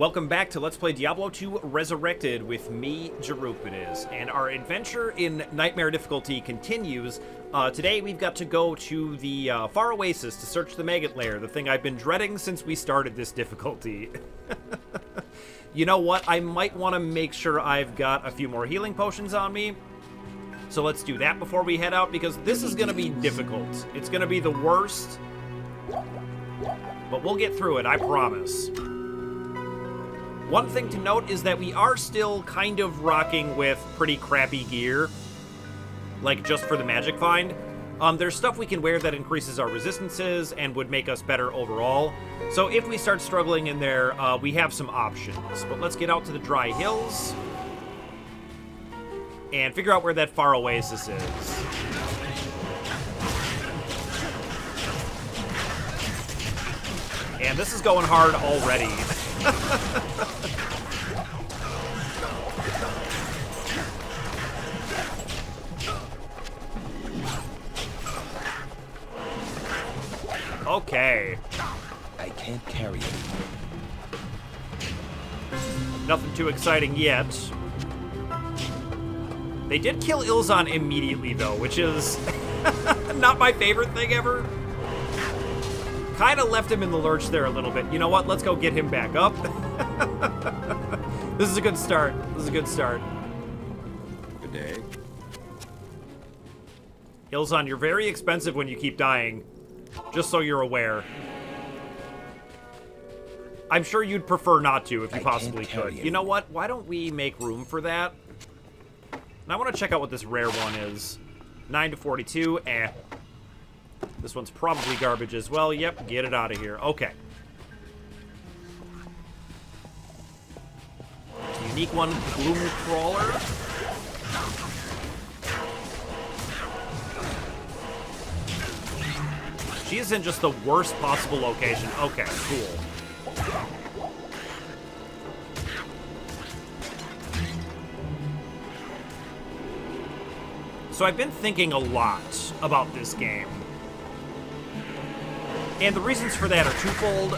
Welcome back to Let's Play Diablo 2 Resurrected with me, Jarupidis, and our adventure in Nightmare difficulty continues. Today we've got to go to the Far Oasis to search the Maggot Lair, the thing I've been dreading since we started this difficulty. You know what? I might want to make sure I've got a few more healing potions on me. So let's do that before we head out, because this is going to be difficult. It's going to be the worst. But we'll get through it, I promise. One thing to note is that we are still kind of rocking with pretty crappy gear. Like, just for the magic find. There's stuff we can wear that increases our resistances and would make us better overall. So if we start struggling in there, we have some options. But let's get out to the dry hills and figure out where that Far Oasis is. And this is going hard already. Okay. I can't carry it. Nothing too exciting yet. They did kill Ilzan immediately, though, which is not my favorite thing ever. Kind of left him in the lurch there a little bit. You know what? Let's go get him back up. This is a good start. This is a good start. Good day. Ilzan, you're very expensive when you keep dying. Just so you're aware. I'm sure you'd prefer not to if you possibly could. You know what? Why don't we make room for that? And I want to check out what this rare one is. 9 to 42. This one's probably garbage as well. Yep, get it out of here. Okay. Unique one, Gloom Crawler. She is in just the worst possible location. Okay, cool. So I've been thinking a lot about this game. And the reasons for that are twofold.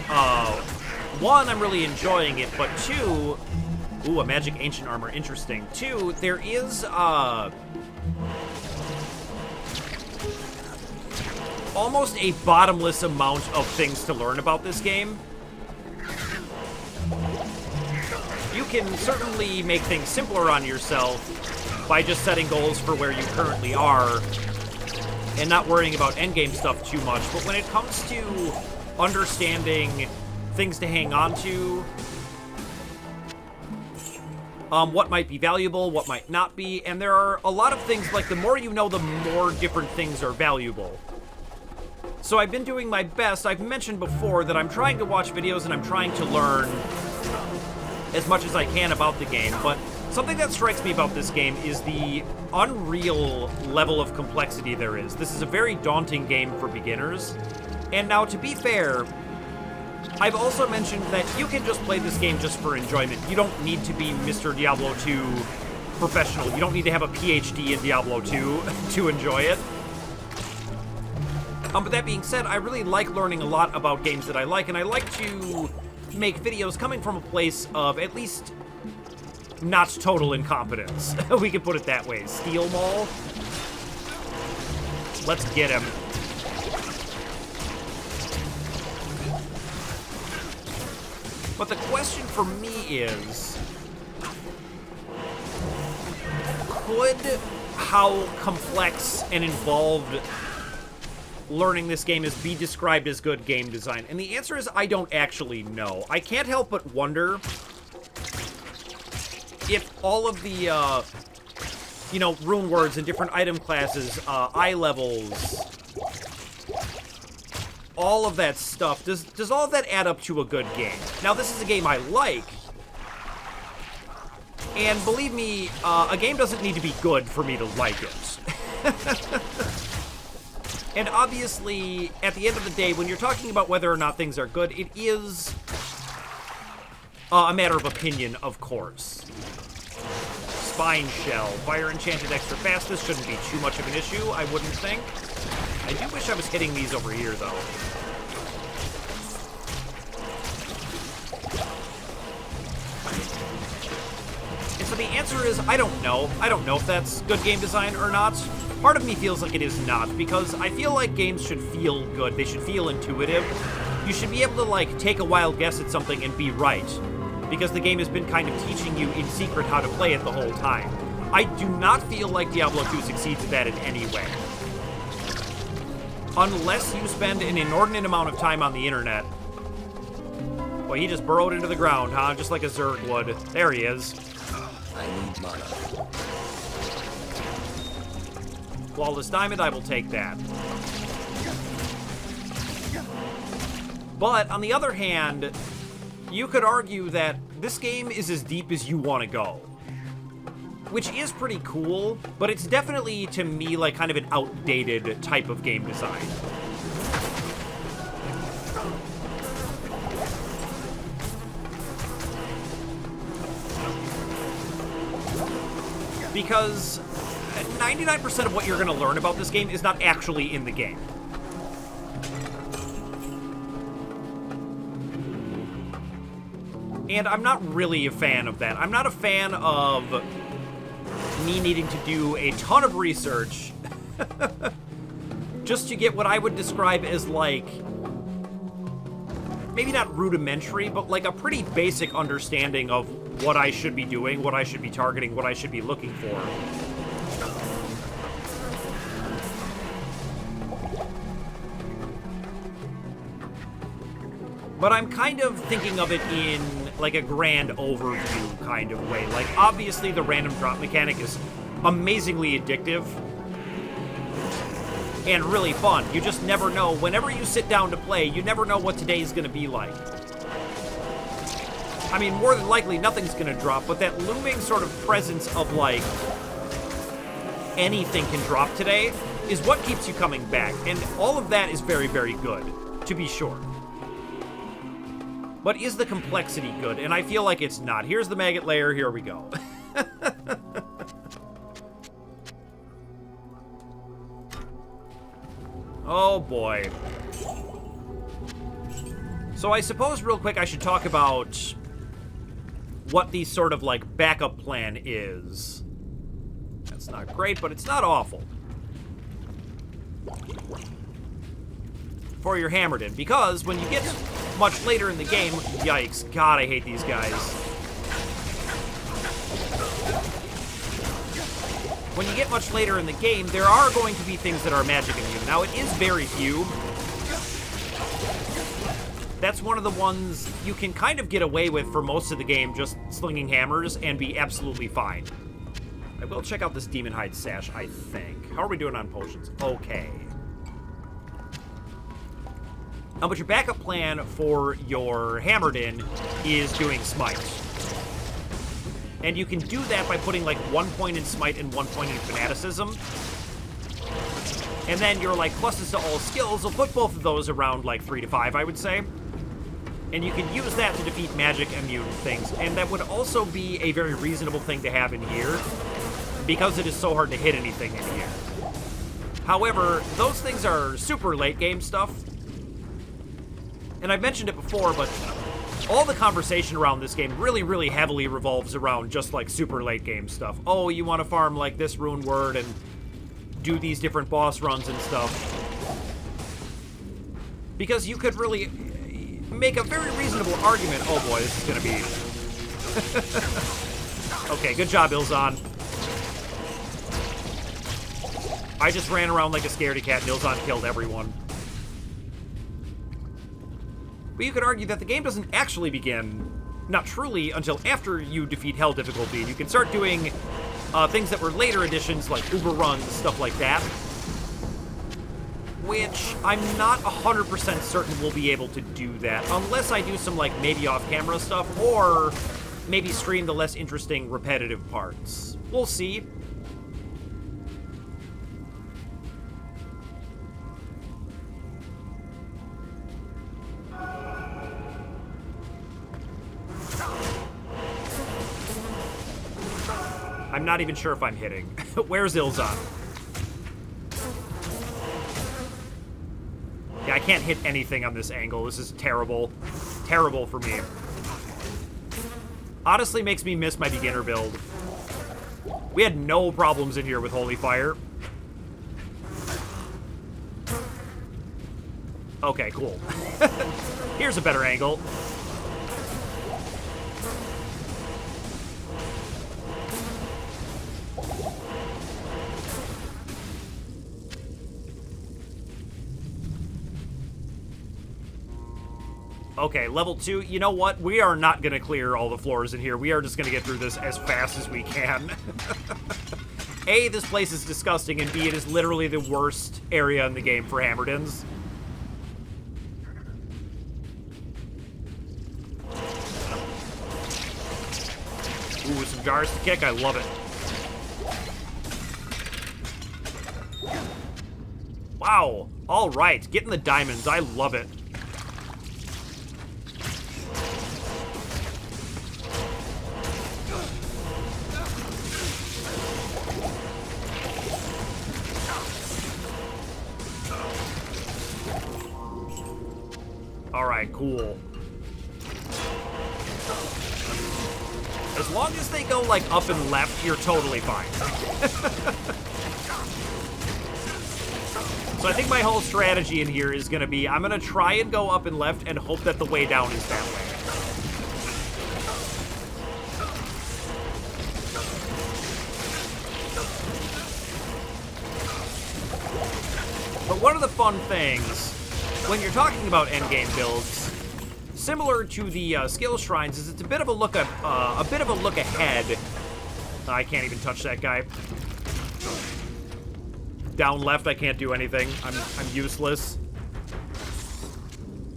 One, I'm really enjoying it, but two... Ooh, a magic ancient armor, interesting. Two, there is, almost a bottomless amount of things to learn about this game. You can certainly make things simpler on yourself by just setting goals for where you currently are and not worrying about endgame stuff too much. But when it comes to understanding things to hang on to, what might be valuable, what might not be, and there are a lot of things, like the more you know, the more different things are valuable. So I've been doing my best. I've mentioned before that I'm trying to watch videos and I'm trying to learn as much as I can about the game, but something that strikes me about this game is the unreal level of complexity there is. This is a very daunting game for beginners. And now, to be fair, I've also mentioned that you can just play this game just for enjoyment. You don't need to be Mr. Diablo 2 professional. You don't need to have a PhD in Diablo 2 to enjoy it. But that being said, I really like learning a lot about games that I like, and I like to make videos coming from a place of at least not total incompetence. We could put it that way. Steel Maul. Let's get him. But the question for me is, could how complex and involved learning this game is be described as good game design? And the answer is I don't actually know. I can't help but wonder if all of the, you know, rune words and different item classes, eye levels, all of that stuff, does all of that add up to a good game? Now, this is a game I like, and believe me, a game doesn't need to be good for me to like it. And obviously, at the end of the day, when you're talking about whether or not things are good, it is a matter of opinion, of course. Spine Shell. Fire Enchanted extra fast. This shouldn't be too much of an issue, I wouldn't think. I do wish I was hitting these over here, though. the answer is, I don't know. I don't know if that's good game design or not. Part of me feels like it is not, because I feel like games should feel good. They should feel intuitive. You should be able to, like, take a wild guess at something and be right, because the game has been kind of teaching you in secret how to play it the whole time. I do not feel like Diablo 2 succeeds at that in any way. Unless you spend an inordinate amount of time on the internet. Well, he just burrowed into the ground, huh? Just like a Zerg would. There he is. I need mana. Flawless Diamond, I will take that. But, on the other hand, you could argue that this game is as deep as you want to go. Which is pretty cool, but it's definitely, to me, like kind of an outdated type of game design. Because 99% of what you're going to learn about this game is not actually in the game. And I'm not really a fan of that. I'm not a fan of me needing to do a ton of research just to get what I would describe as, like, maybe not rudimentary, but like a pretty basic understanding of what I should be doing, what I should be targeting, what I should be looking for. But I'm kind of thinking of it in, like, a grand overview kind of way. Like, obviously, the random drop mechanic is amazingly addictive and really fun. You just never know. Whenever you sit down to play, you never know what today is going to be like. I mean, more than likely, nothing's going to drop, but that looming sort of presence of, like, anything can drop today is what keeps you coming back. And all of that is very, very good, to be sure. But is the complexity good? And I feel like it's not. Here's the Maggot Lair. Here we go. Oh, boy. So I suppose real quick I should talk about what the sort of, like, backup plan is. That's not great, but it's not awful. For your Hammerdin, because when you get much later in the game, yikes, God, I hate these guys. When you get much later in the game, there are going to be things that are magic immune. Now, it is very few. That's one of the ones you can kind of get away with for most of the game, just slinging hammers and be absolutely fine. I will check out this Demon Hide Sash, I think. How are we doing on potions? Okay. But your backup plan for your Hammerdin is doing Smite. And you can do that by putting, like, 1 point in Smite and 1 point in Fanaticism. And then your, like, pluses to all skills will put both of those around, like, 3 to 5, I would say. And you can use that to defeat magic immune things. And that would also be a very reasonable thing to have in here, because it is so hard to hit anything in here. However, those things are super late game stuff. And I've mentioned it before, but all the conversation around this game really, really heavily revolves around just, like, super late game stuff. Oh, you want to farm, like, this rune word and do these different boss runs and stuff. Because you could really make a very reasonable argument. Oh boy, this is going to be... Okay, good job, Ilzan. I just ran around like a scaredy cat and Ilzan killed everyone. But you could argue that the game doesn't actually begin, not truly, until after you defeat Hell difficulty. You can start doing things that were later additions, like Uber runs, stuff like that. Which I'm not 100% certain we'll be able to do that, unless I do some, like, maybe off-camera stuff, or maybe stream the less interesting, repetitive parts. We'll see. I'm not even sure if I'm hitting. Where's Ilzan? Yeah, I can't hit anything on this angle. This is terrible. Terrible for me. Honestly makes me miss my beginner build. We had no problems in here with Holy Fire. Okay, cool. Here's a better angle. Okay, level 2. You know what? We are not going to clear all the floors in here. We are just going to get through this as fast as we can. A, this place is disgusting, and B, it is literally the worst area in the game for Hammerdins. Ooh, some jars to kick. I love it. Wow. All right. Getting the diamonds. I love it. All right, cool. As long as they go, like, up and left, you're totally fine. So I think my whole strategy in here is going to be, I'm going to try and go up and left and hope that the way down is that way. But one of the fun things, when you're talking about endgame builds, similar to the skill shrines, is it's a bit of a look ahead. I can't even touch that guy. Down left, I can't do anything. I'm useless.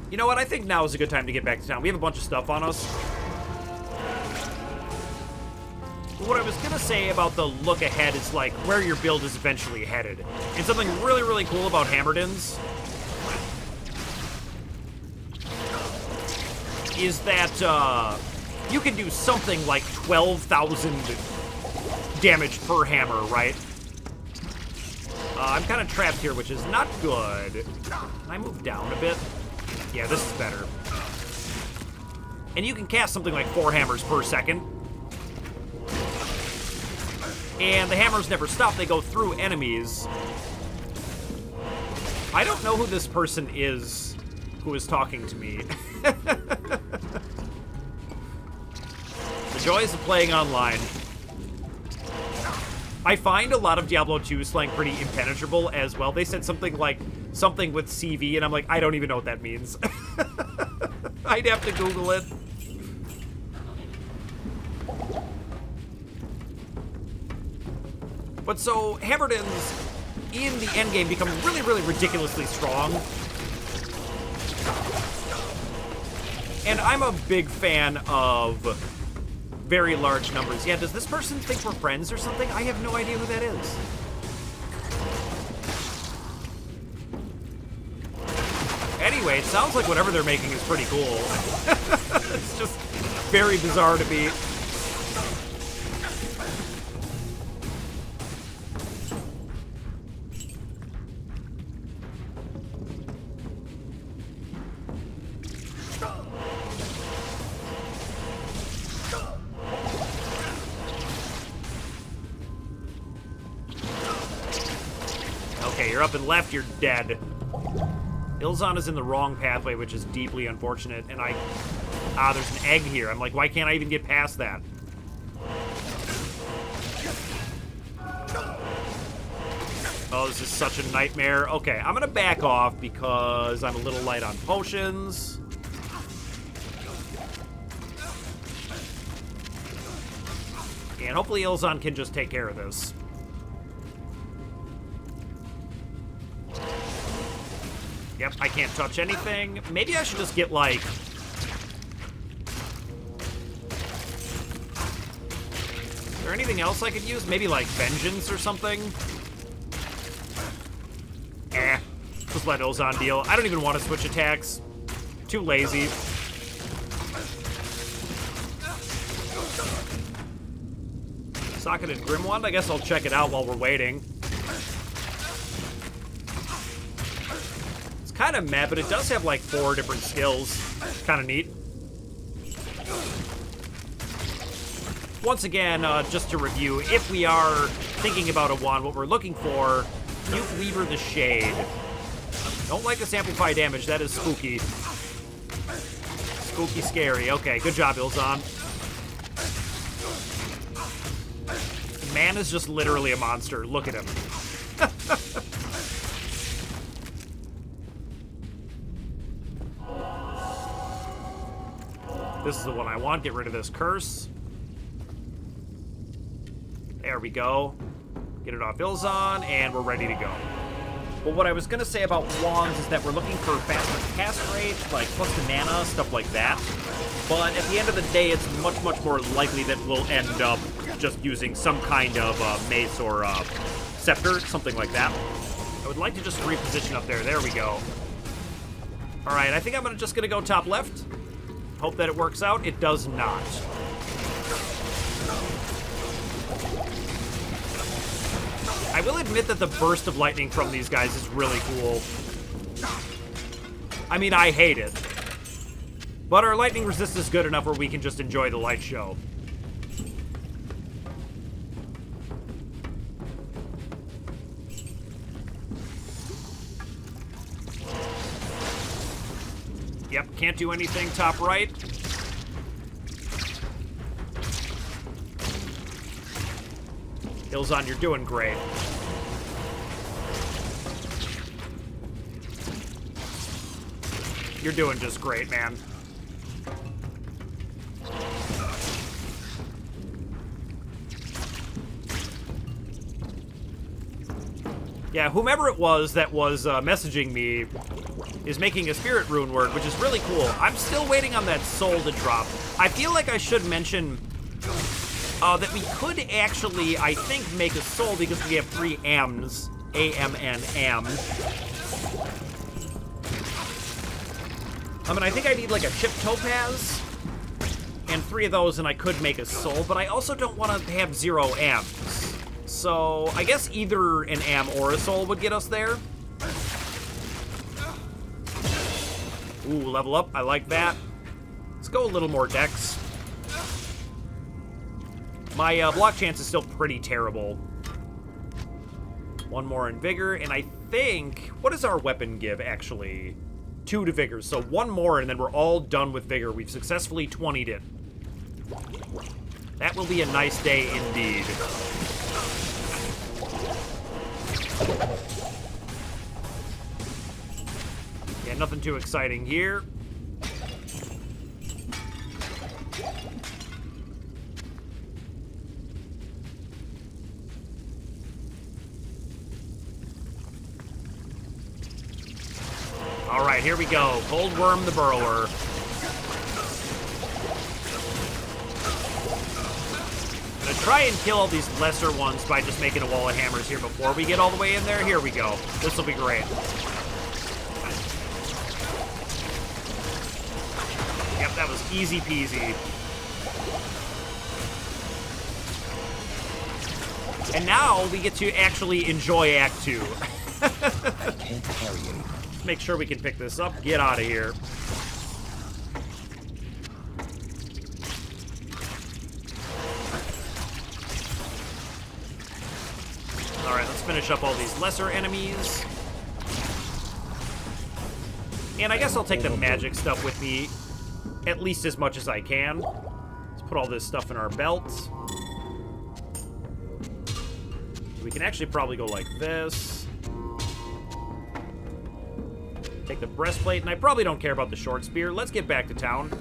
You know what? I think now is a good time to get back to town. We have a bunch of stuff on us. What I was gonna say about the look ahead is like where your build is eventually headed. And something really, really cool about Hammerdins is that you can do something like 12,000 damage per hammer, right? I'm kind of trapped here, which is not good. Can I move down a bit? Yeah, this is better. And you can cast something like 4 hammers per second. And the hammers never stop, they go through enemies. I don't know who this person is who is talking to me. The joys of playing online. I find a lot of Diablo 2 slang pretty impenetrable as well. They said something like, something with CV, and I'm like, I don't even know what that means. I'd have to Google it. But so, Hammerdins in the endgame become really, really ridiculously strong. And I'm a big fan of very large numbers. Yeah, does this person think we're friends or something? I have no idea who that is. Anyway, it sounds like whatever they're making is pretty cool. It's just very bizarre to me. Okay, you're up and left, you're dead. Ilzan is in the wrong pathway, which is deeply unfortunate, and there's an egg here. I'm like, why can't I even get past that? Oh, this is such a nightmare. Okay, I'm gonna back off because I'm a little light on potions. And hopefully Ilzan can just take care of this. Yep, I can't touch anything. Maybe I should just get, like... Is there anything else I could use? Maybe, like, Vengeance or something? Just let Ilzan deal. I don't even want to switch attacks. Too lazy. Socketed Grimwand? I guess I'll check it out while we're waiting. Kind of mad, but it does have like 4 different skills. Kind of neat. once again, just to review, if we are thinking about a wand, what we're looking for, Nuke Weaver the Shade. Don't like this amplify damage. That is spooky. Spooky scary. Okay, good job, Ilzon. Man is just literally a monster. Look at him. This is the one I want. Get rid of this curse. There we go. Get it off Ilzon, and we're ready to go. Well, what I was going to say about wands is that we're looking for faster cast rate, like plus the mana, stuff like that. But at the end of the day, it's much, much more likely that we'll end up just using some kind of mace or scepter, something like that. I would like to just reposition up there. There we go. All right, I think I'm just going to go top left. Hope that it works out. It does not. I will admit that the burst of lightning from these guys is really cool. I mean, I hate it. But our lightning resist is good enough where we can just enjoy the light show. Yep, can't do anything top right. Ilzon, you're doing great. You're doing just great, man. Yeah, whomever it was that was messaging me is making a spirit rune word, which is really cool. I'm still waiting on that soul to drop. I feel like I should mention that we could actually, I think, make a soul because we have 3 AMs. A-M-N-M. I mean, I think I need like a chip topaz and 3 of those, and I could make a soul, but I also don't want to have 0 AMs. So I guess either an AM or a soul would get us there. Ooh, level up. I like that. Let's go a little more dex. My block chance is still pretty terrible. 1 more in vigor, and I think... What does our weapon give, actually? 2 to vigor, so 1 more, and then we're all done with vigor. We've successfully 20'd it. That will be a nice day indeed. Yeah, nothing too exciting here. All right, here we go. Cold Worm the Burrower. I'm gonna try and kill all these lesser ones by just making a wall of hammers here before we get all the way in there. Here we go. This will be great. Yep, that was easy peasy. And now we get to actually enjoy Act 2. I can't carry you. Make sure we can pick this up. Get out of here. Alright, let's finish up all these lesser enemies. And I guess I'll take the magic stuff with me at least as much as I can. Let's put all this stuff in our belt. We can actually probably go like this. Take the breastplate, and I probably don't care about the short spear. Let's get back to town.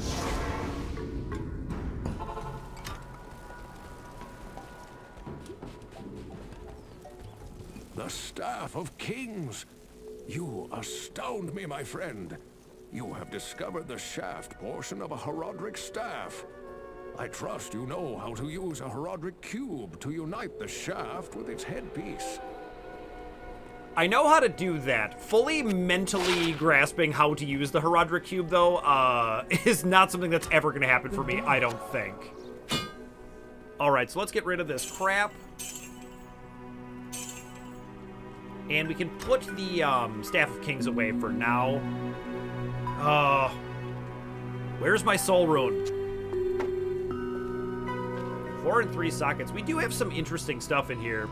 The Staff of Kings! You astound me, my friend. You have discovered the shaft portion of a Horadric Staff. I trust you know how to use a Horadric Cube to unite the shaft with its headpiece. I know how to do that. Fully mentally grasping how to use the Horadric Cube, though, is not something that's ever going to happen for me, I don't think. Alright, so let's get rid of this crap. And we can put the Staff of Kings away for now. Where's my soul rune? 4 and 3 sockets. We do have some interesting stuff in here.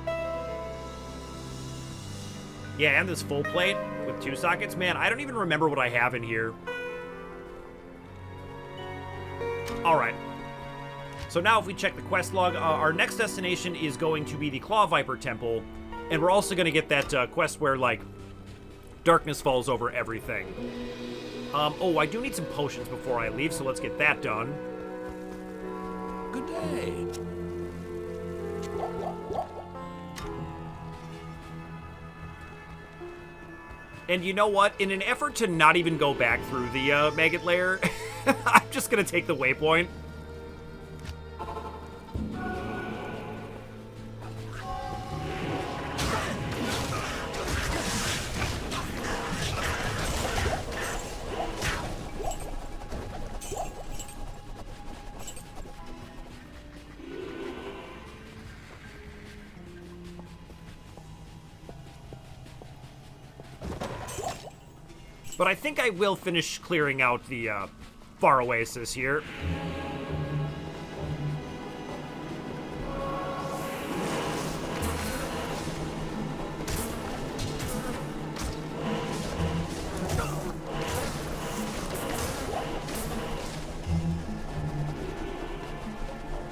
Yeah, and this full plate with 2 sockets. Man, I don't even remember what I have in here. All right. So now if we check the quest log, our next destination is going to be the Claw Viper Temple. And we're also going to get that quest where, like, darkness falls over everything. Oh, I do need some potions before I leave, so let's get that done. Good day. And you know what? In an effort to not even go back through the Maggot Lair, I'm just going to take the waypoint. But I think I will finish clearing out the Far Oasis here.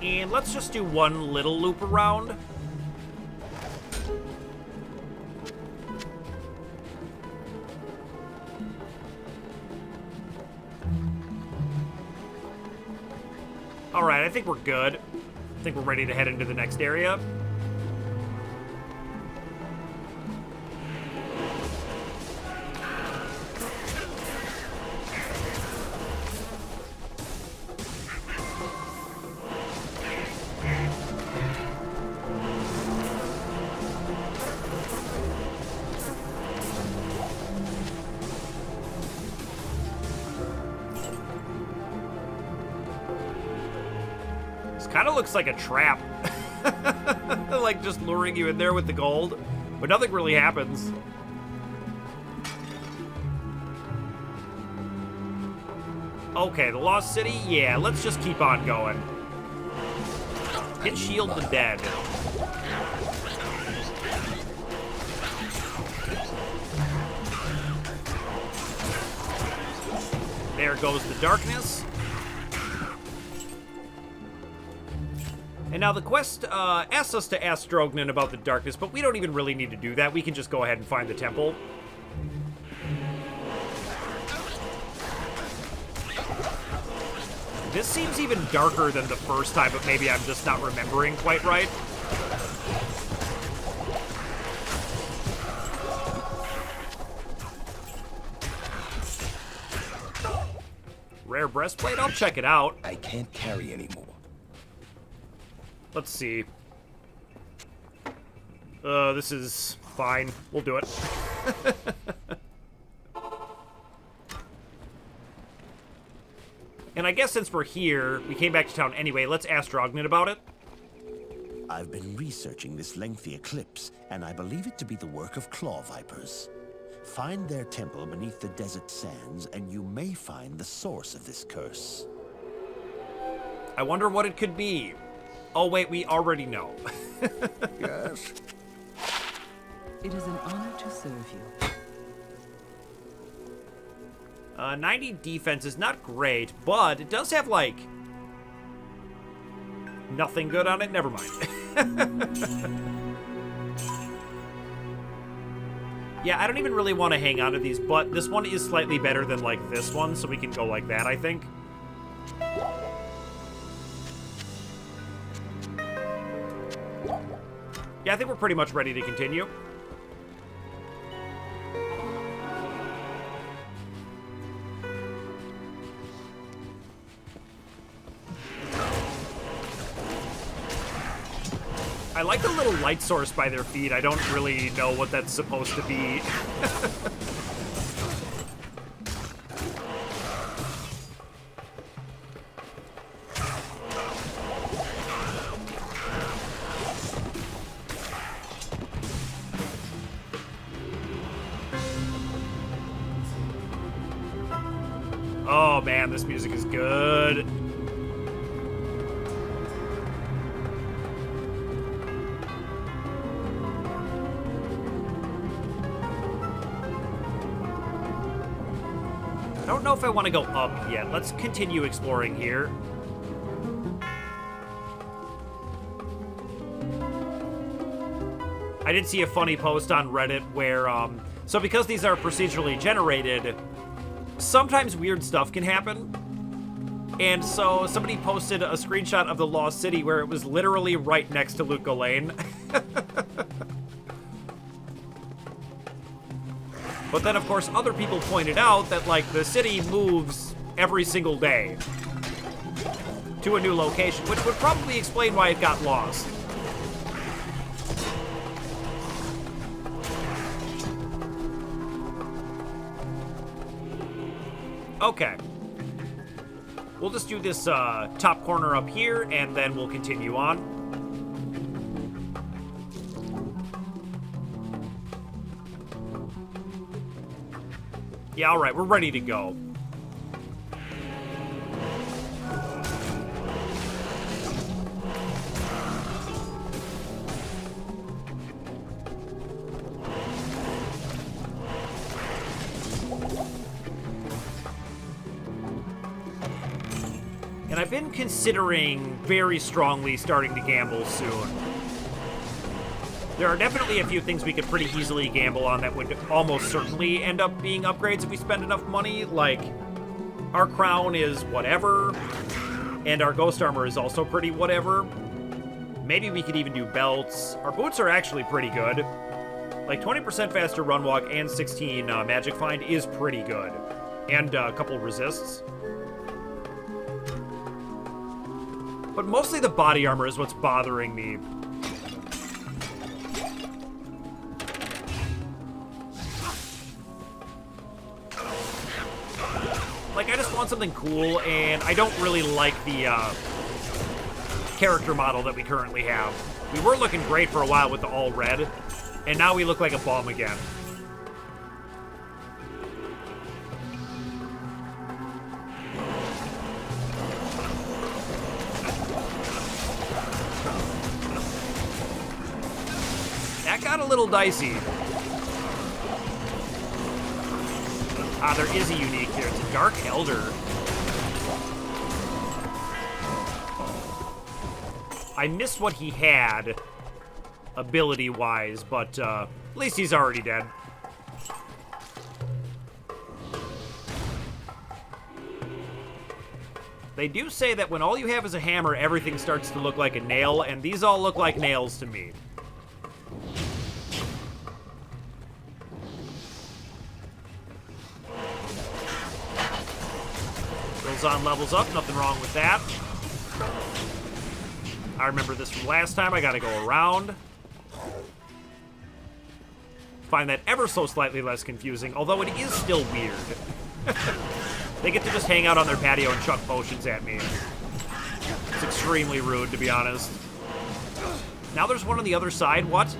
And let's just do one little loop around. All right, I think we're good. I think we're ready to head into the next area. Kind of looks like a trap. Like just luring you in there with the gold. But nothing really happens. Okay, the Lost City? Yeah, let's just keep on going. Hit shield the dead. There goes the darkness. And now the quest asks us to ask Drognin about the darkness, but we don't even really need to do that. We can just go ahead and find the temple. This seems even darker than the first time, but maybe I'm just not remembering quite right. Rare breastplate? I'll check it out. I can't carry anymore. Let's see. This is fine. We'll do it. And I guess since we're here, we came back to town anyway, let's ask Drognin about it. I've been researching this lengthy eclipse, and I believe it to be the work of claw vipers. Find their temple beneath the desert sands, and you may find the source of this curse. I wonder what it could be. Oh, wait, we already know. Yes? It is an honor to serve you. 90 defense is not great, but it does have, like, nothing good on it. Never mind. Yeah, I don't even really want to hang on to these, but this one is slightly better than, like, this one, so we can go like that, I think. Yeah, I think we're pretty much ready to continue. I like the little light source by their feet. I don't really know what that's supposed to be. Oh man, this music is good. don't know if I want to go up yet. Let's continue exploring here. I did see a funny post on Reddit where, so because these are procedurally generated, sometimes weird stuff can happen. And so somebody posted a screenshot of the Lost City where it was literally right next to Luco Lane. But then, of course, other people pointed out that, like, the city moves every single day to a new location, which would probably explain why it got lost. Okay. We'll just do this top corner up here, and then we'll continue on. Yeah, alright, we're ready to go. And I've been considering very strongly starting to gamble soon. There are definitely a few things we could pretty easily gamble on that would almost certainly end up being upgrades if we spend enough money. Like, our crown is whatever, and our ghost armor is also pretty whatever. Maybe we could even do belts. Our boots are actually pretty good. Like, 20% faster run walk and 16 magic find is pretty good. And a couple resists. But mostly the body armor is what's bothering me. Like, I just want something cool, and I don't really like the character model that we currently have. We were looking great for a while with the all red, and now we look like a bum again. That got a little dicey. Ah, there is a unique here. It's a Dark Elder. I missed what he had, ability-wise, but at least he's already dead. They do say that when all you have is a hammer, everything starts to look like a nail, and these all look like nails to me. On levels up, nothing wrong with that. I remember this from last time. I gotta go around. Find that ever so slightly less confusing, although it is still weird. They get to just hang out on their patio and chuck potions at me. It's extremely rude, to be honest. Now there's one on the other side. What?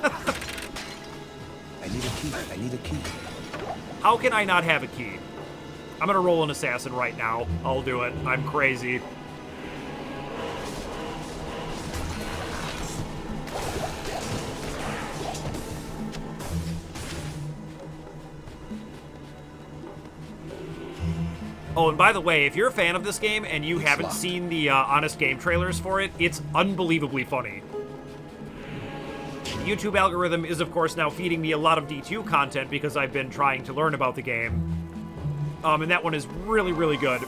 I need a key. I need a key. How can I not have a key? I'm gonna roll an assassin right now. I'll do it. I'm crazy. Oh, and by the way, if you're a fan of this game and you haven't seen the Honest Game trailers for it, it's unbelievably funny. The YouTube algorithm is, of course, now feeding me a lot of D2 content because I've been trying to learn about the game. And that one is really, really good.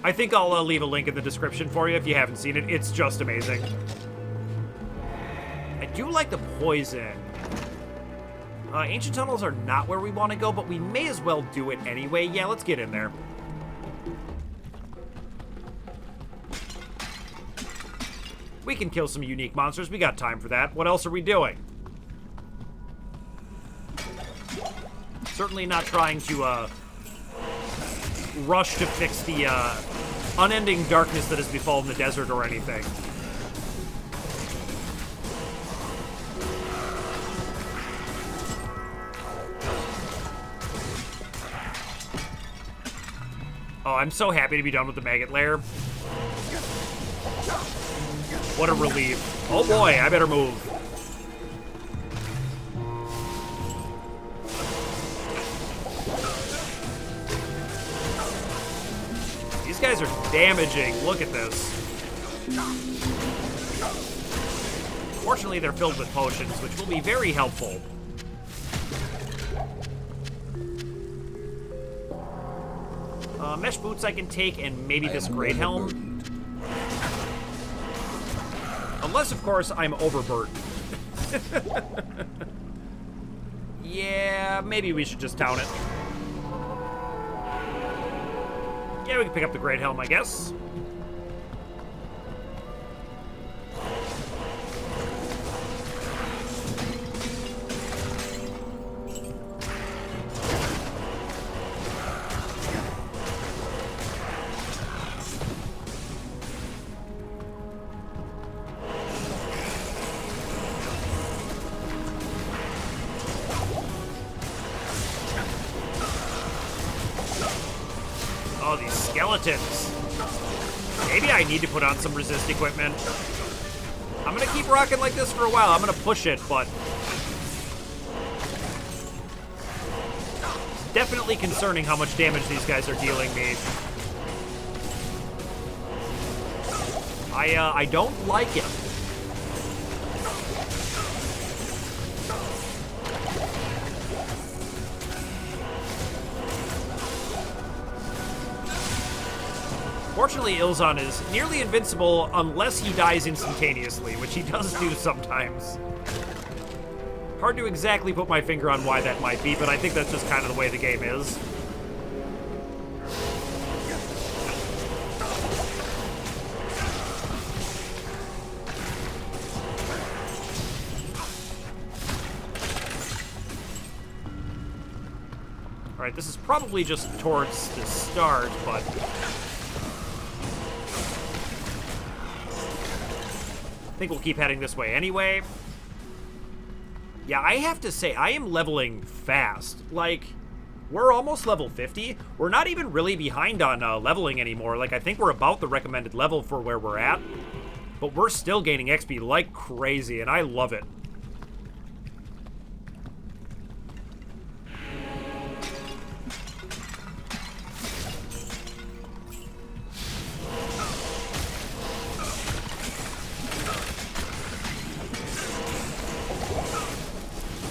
I think I'll leave a link in the description for you if you haven't seen it. It's just amazing. I do like the poison. Ancient tunnels are not where we want to go, but we may as well do it anyway. Yeah, let's get in there. We can kill some unique monsters. We got time for that. What else are we doing? Certainly not trying to, rush to fix the unending darkness that has befallen the desert or anything. Oh, I'm so happy to be done with the Maggot Lair. What a relief. Oh boy, I better move. guys are damaging. Look at this. Fortunately, they're filled with potions, which will be very helpful. Mesh boots I can take, and maybe this great helm. Unless, of course, I'm overburdened. Yeah, maybe we should just town it. Yeah, we can pick up the great helm, I guess. Oh, these skeletons. Maybe I need to put on some resist equipment. I'm gonna keep rocking like this for a while. I'm gonna push it, but it's definitely concerning how much damage these guys are dealing me. I don't like it. Fortunately, Ilzon is nearly invincible unless he dies instantaneously, which he does do sometimes. Hard to exactly put my finger on why that might be, but I think that's just kind of the way the game is. Alright, this is probably just towards the start, but I think we'll keep heading this way anyway. Yeah, I have to say, I am leveling fast. Like, we're almost level 50. We're not even really behind on leveling anymore. Like, I think we're about the recommended level for where we're at. But we're still gaining XP like crazy, and I love it.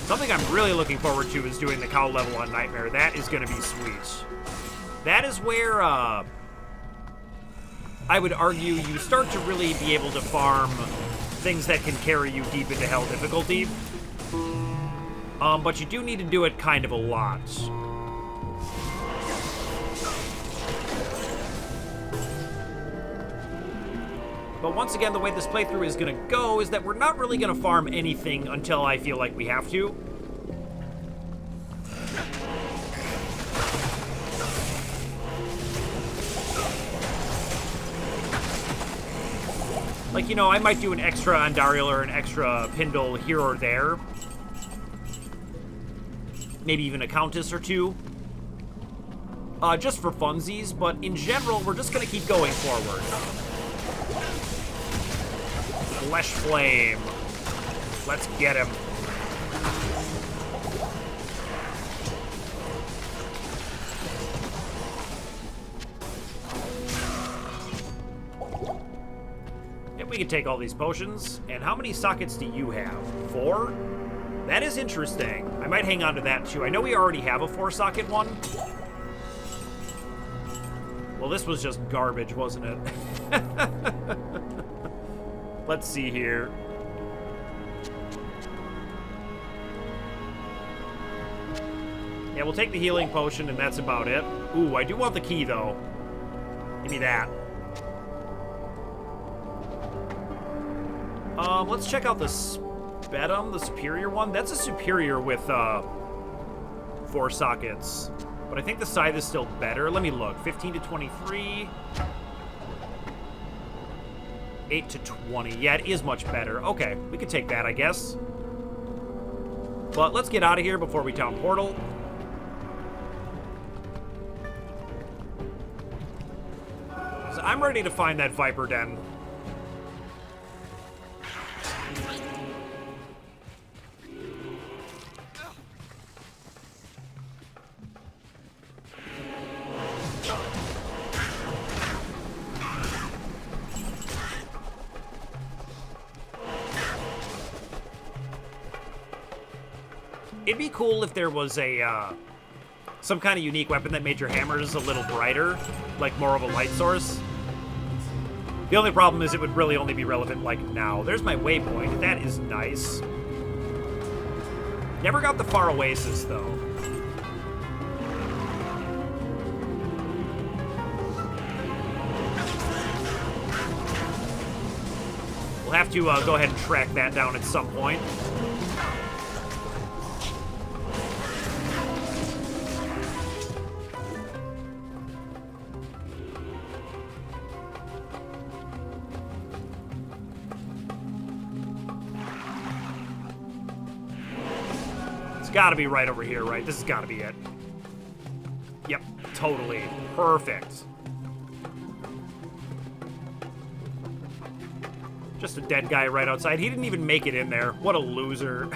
Something I'm really looking forward to is doing the cow level on Nightmare. That is going to be sweet. That is where, I would argue, you start to really be able to farm things that can carry you deep into hell difficulty. But you do need to do it kind of a lot. But once again, the way this playthrough is going to go is that we're not really going to farm anything until I feel like we have to. Like, you know, I might do an extra Andariel or an extra Pindle here or there. Maybe even a Countess or two. Just for funsies, but in general, we're just going to keep going forward. Flesh Flame. Let's get him. Yep, we can take all these potions. And how many sockets do you have? 4? That is interesting. I might hang on to that too. I know we already have a 4-socket one. Well, this was just garbage, wasn't it? Let's see here. Yeah, we'll take the healing potion, and that's about it. Ooh, I do want the key, though. Give me that. Let's check out the Spedum, the superior one. That's a superior with 4 sockets. But I think the Scythe is still better. Let me look. 15 to 23. 8 to 20. Yeah, it is much better. Okay, we could take that, I guess. But let's get out of here before we town portal. So I'm ready to find that Viper Den. It'd be cool if there was a, some kind of unique weapon that made your hammers a little brighter, like more of a light source. The only problem is it would really only be relevant, like, now. There's my waypoint. That is nice. Never got the Far Oasis, though. We'll have to go ahead and track that down at some point. It's gotta be right over here, right? This has gotta be it. Yep, totally. Perfect. Just a dead guy right outside. He didn't even make it in there. What a loser.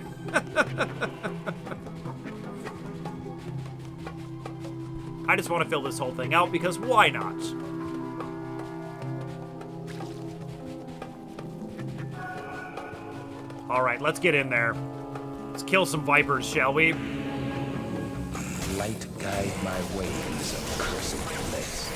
I just want to fill this whole thing out because why not? All right, let's get in there. Let's kill some vipers, shall we? Light guide my way in this accursed place.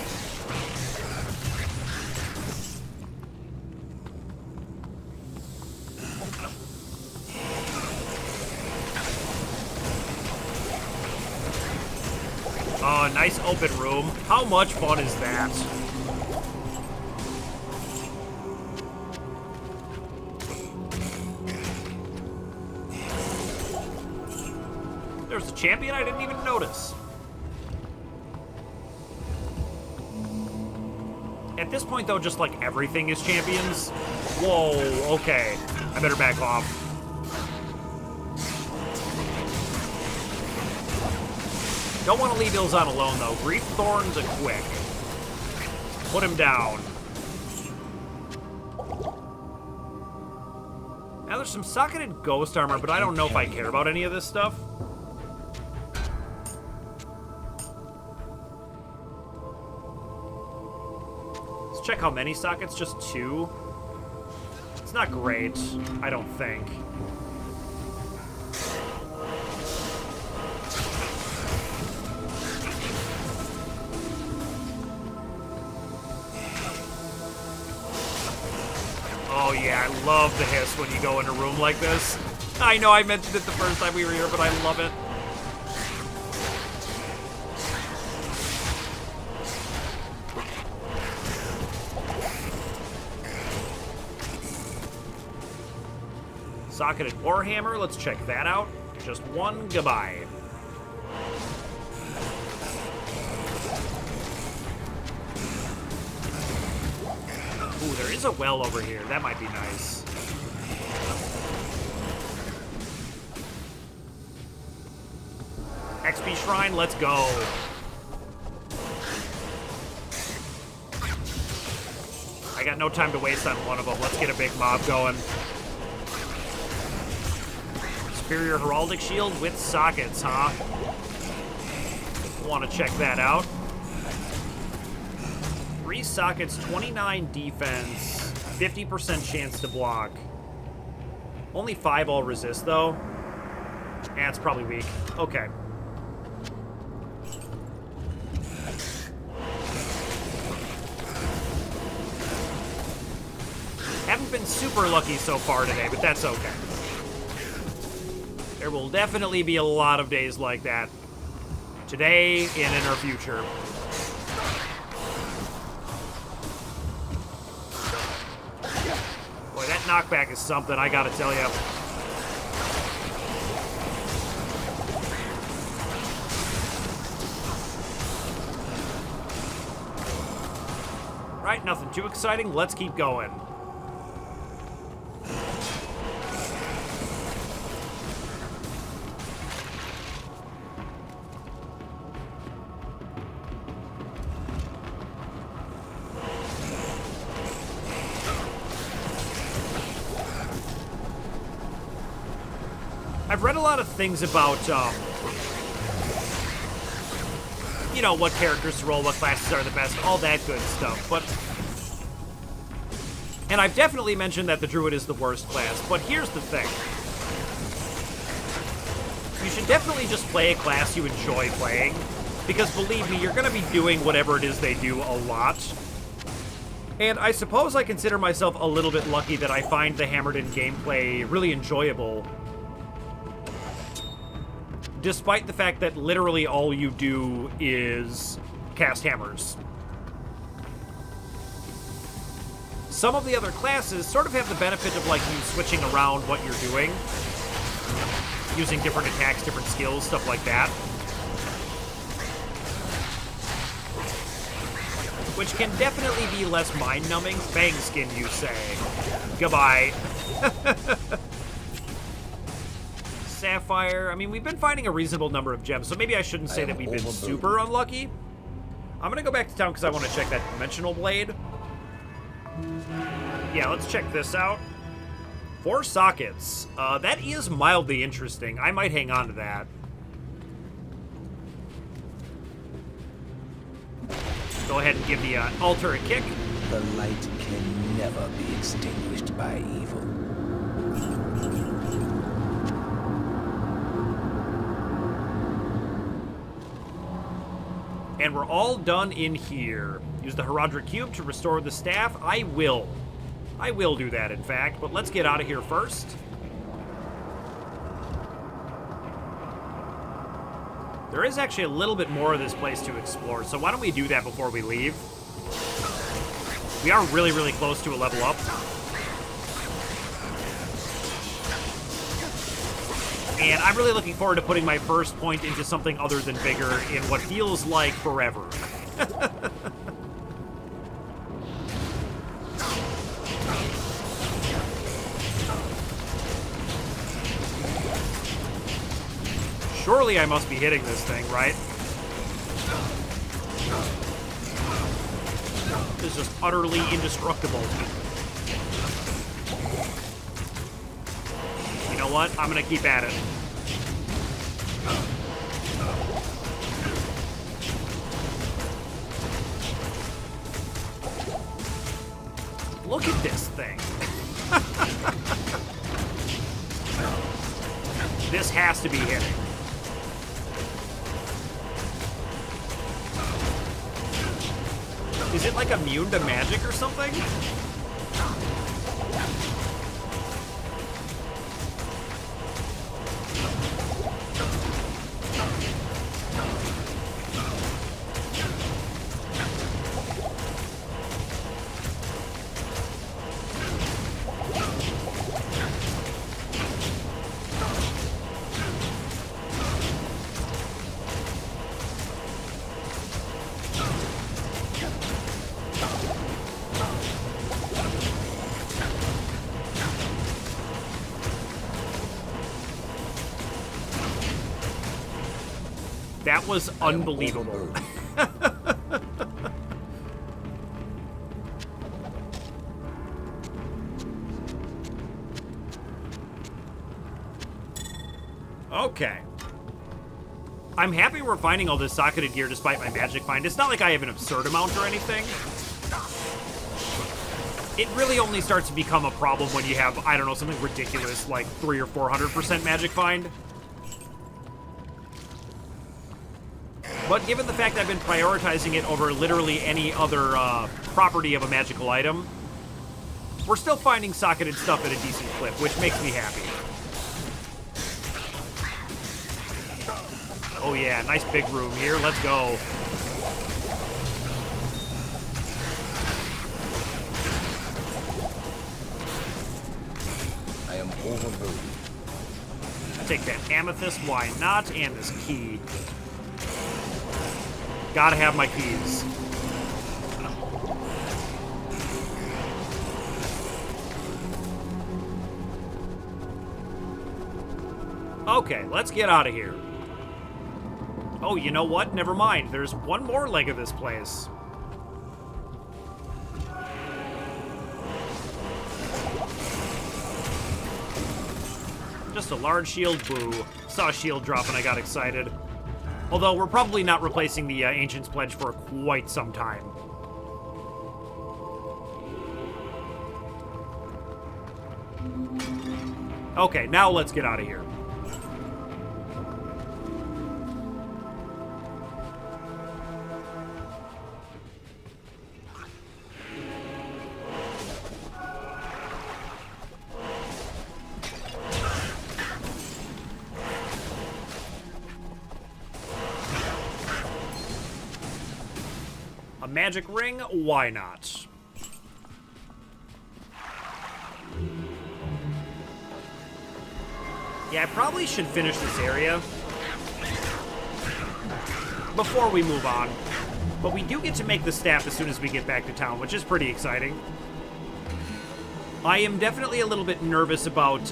Oh, nice open room. How much fun is that? There's a champion I didn't even notice. At this point, though, just like everything is champions. Whoa, okay. I better back off. Don't want to leave Ilzan alone, though. Grief Thorn's a quick. Put him down. Now, there's some socketed ghost armor, but I don't know if I care about any of this stuff. Let's check how many sockets. Just 2. It's not great, I don't think. Oh yeah, I love the hiss when you go in a room like this. I know I mentioned it the first time we were here, but I love it. Socketed Warhammer, let's check that out. Just 1, goodbye. Ooh, there is a well over here. That might be nice. XP Shrine, let's go. I got no time to waste on one of them. Let's get a big mob going. Superior Heraldic Shield with sockets, huh? Want to check that out. 3 sockets, 29 defense, 50% chance to block. Only 5 all resist, though. Yeah, it's probably weak. Okay. Haven't been super lucky so far today, but that's okay. There will definitely be a lot of days like that. Today and in our future. Boy, that knockback is something, I gotta tell you. Right, nothing too exciting. Let's keep going. I've read a lot of things about, you know, what characters to roll, what classes are the best, all that good stuff, but... And I've definitely mentioned that the Druid is the worst class, but here's the thing. You should definitely just play a class you enjoy playing, because believe me, you're going to be doing whatever it is they do a lot. And I suppose I consider myself a little bit lucky that I find the Hammerdin gameplay really enjoyable, despite the fact that literally all you do is cast hammers. Some of the other classes sort of have the benefit of, like, you switching around what you're doing, using different attacks, different skills, stuff like that. Which can definitely be less mind-numbing. Fang skin, you say. Goodbye. Sapphire. I mean, we've been finding a reasonable number of gems, so maybe I shouldn't say that we've been super unlucky. I'm gonna go back to town because I want to check that dimensional blade. Yeah, let's check this out. 4 sockets. That is mildly interesting. I might hang on to that. Go ahead and give the altar a kick. The light can never be extinguished by evil. And we're all done in here. Use the Horadric Cube to restore the staff. I will. I will do that, in fact, but let's get out of here first. There is actually a little bit more of this place to explore, so why don't we do that before we leave? We are really, really close to a level up. And I'm really looking forward to putting my first point into something other than vigor in what feels like forever. Surely I must be hitting this thing, right? This is just utterly indestructible. You know what? I'm gonna keep at it. Look at this thing. This has to be hitting. Is it like immune to magic or something? That was unbelievable. Okay. I'm happy we're finding all this socketed gear despite my magic find. It's not like I have an absurd amount or anything. It really only starts to become a problem when you have, I don't know, something ridiculous like 300 or 400% magic find. But given the fact I've been prioritizing it over literally any other property of a magical item, we're still finding socketed stuff at a decent clip, which makes me happy. Oh yeah, nice big room here. Let's go. I am overburdened. Take that amethyst, why not? And this key. Gotta have my keys. Okay, let's get out of here. Oh, you know what? Never mind. There's one more leg of this place. Just a large shield. Boo. Saw a shield drop and I got excited. Although we're probably not replacing the Ancient's Pledge for quite some time. Okay, now let's get out of here. magic ring. Why not? Yeah, I probably should finish this area before we move on. But we do get to make the staff as soon as we get back to town, which is pretty exciting. I am definitely a little bit nervous about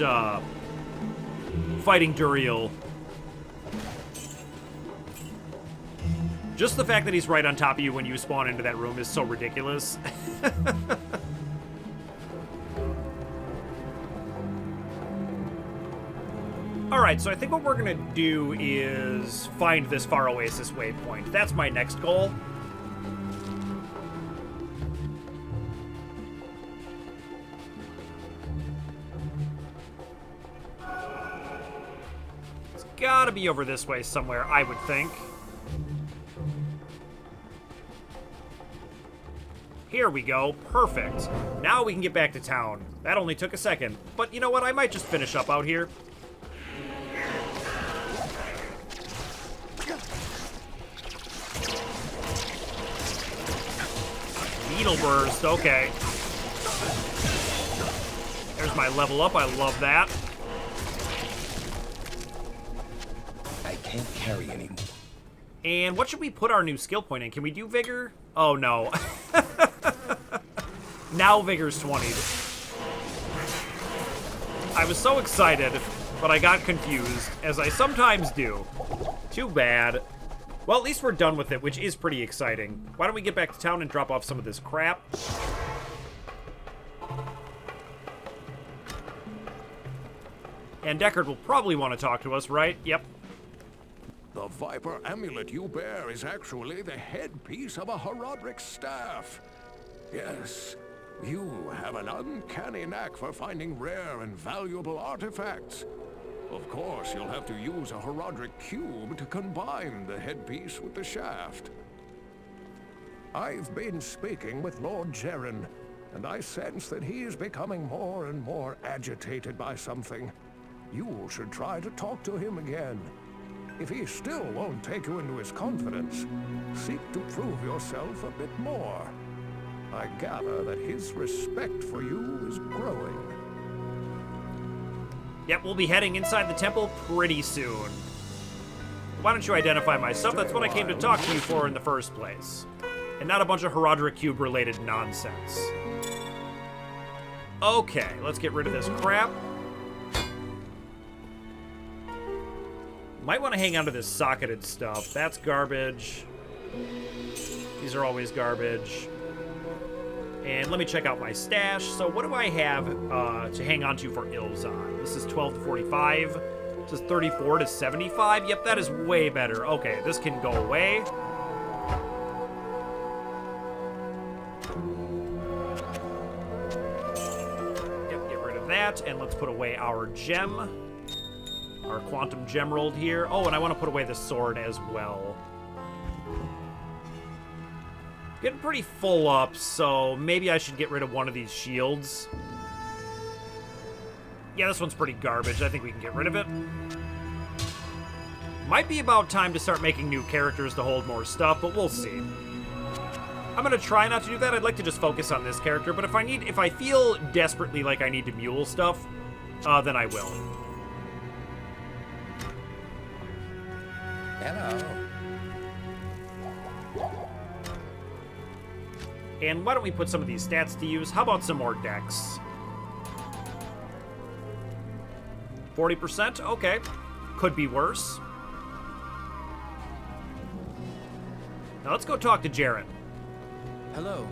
fighting Duriel. Just the fact that he's right on top of you when you spawn into that room is so ridiculous. Alright, so I think what we're gonna do is find this Far Oasis waypoint. That's my next goal. It's gotta be over this way somewhere, I would think. Here we go. Perfect. Now we can get back to town. That only took a second. But you know what? I might just finish up out here. Needle burst. Okay. There's my level up. I love that. I can't carry any. And what should we put our new skill point in? Can we do Vigor? Oh, no. Now Vigor's 20. I was so excited, but I got confused, as I sometimes do. Too bad. Well, at least we're done with it, which is pretty exciting. Why don't we get back to town and drop off some of this crap? And Deckard will probably want to talk to us, right? Yep. The Viper amulet you bear is actually the headpiece of a Horadric Staff. Yes, you have an uncanny knack for finding rare and valuable artifacts. Of course, you'll have to use a Horadric cube to combine the headpiece with the shaft. I've been speaking with Lord Jaren, and I sense that he is becoming more and more agitated by something. You should try to talk to him again. If he still won't take you into his confidence, seek to prove yourself a bit more. I gather that his respect for you is growing. Yep, we'll be heading inside the temple pretty soon. Why don't you identify my stuff? That's what I came to talk to you for in the first place. And not a bunch of Horadric Cube-related nonsense. Okay, let's get rid of this crap. Might want to hang on to this socketed stuff. That's garbage. These are always garbage. And let me check out my stash. So what do I have to hang on to for Ilzon? This is 12 to 45. This is 34 to 75. Yep, that is way better. Okay, this can go away. Yep, get rid of that. And let's put away our gem. Our quantum gemerald here. Oh, and I want to put away the sword as well. Getting pretty full up, so maybe I should get rid of one of these shields. Yeah, this one's pretty garbage. I think we can get rid of it. Might be about time to start making new characters to hold more stuff, but we'll see. I'm gonna try not to do that. I'd like to just focus on this character, but if I feel desperately like I need to mule stuff, then I will. Hello. And why don't we put some of these stats to use? How about some more dex? 40%? Okay. Could be worse. Now let's go talk to Jaren. Hello.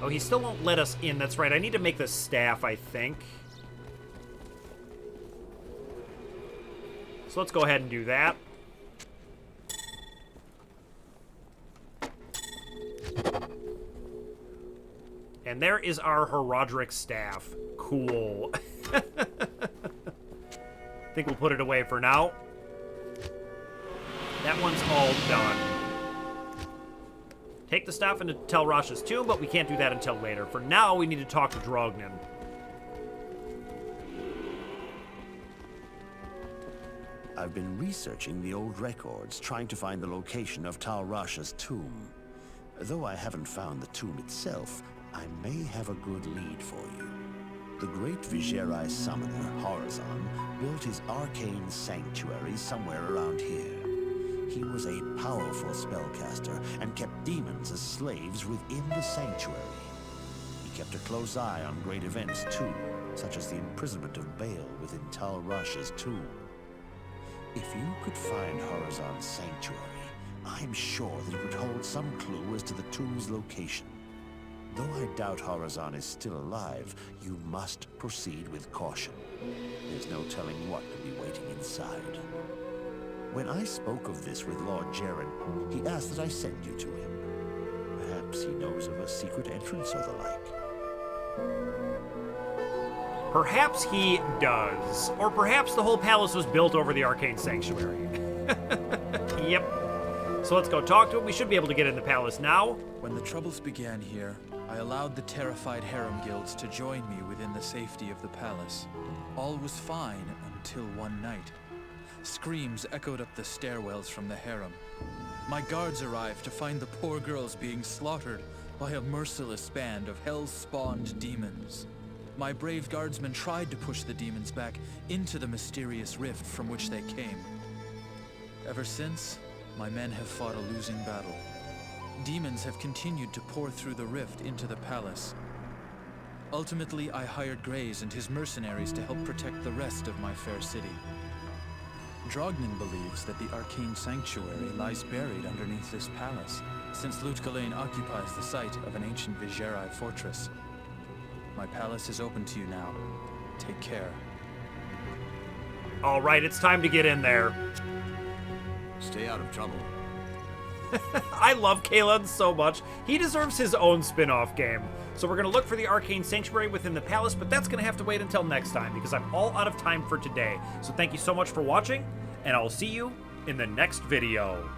Oh, he still won't let us in. That's right. I need to make the staff, I think. So let's go ahead and do that. And there is our Horadric Staff. Cool. I think we'll put it away for now. That one's all done. Take the staff into Tel Rasha's tomb, but we can't do that until later. For now, we need to talk to Drognin. I've been researching the old records, trying to find the location of Tal Rasha's tomb. Though I haven't found the tomb itself, I may have a good lead for you. The great Viserai summoner, Horazon, built his arcane sanctuary somewhere around here. He was a powerful spellcaster and kept demons as slaves within the sanctuary. He kept a close eye on great events too, such as the imprisonment of Baal within Tal Rasha's tomb. If you could find Horazon's sanctuary, I'm sure that it would hold some clue as to the tomb's location. Though I doubt Horazon is still alive, you must proceed with caution. There's no telling what could be waiting inside. When I spoke of this with Lord Jaren, he asked that I send you to him. Perhaps he knows of a secret entrance or the like. Perhaps he does. Or perhaps the whole palace was built over the arcane sanctuary. Yep. So let's go talk to him. We should be able to get in the palace now. When the troubles began here, I allowed the terrified harem guilds to join me within the safety of the palace. All was fine until one night. Screams echoed up the stairwells from the harem. My guards arrived to find the poor girls being slaughtered by a merciless band of hell-spawned demons. My brave guardsmen tried to push the demons back into the mysterious rift from which they came. Ever since, my men have fought a losing battle. Demons have continued to pour through the rift into the palace. Ultimately, I hired Graze and his mercenaries to help protect the rest of my fair city. Drognin believes that the arcane sanctuary lies buried underneath this palace, since Lutgalain occupies the site of an ancient Viserai fortress. My palace is open to you now. Take care. All right, it's time to get in there. Stay out of trouble. I love Kalon so much. He deserves his own spin-off game. So we're going to look for the arcane sanctuary within the palace, but that's going to have to wait until next time because I'm all out of time for today. So thank you so much for watching, and I'll see you in the next video.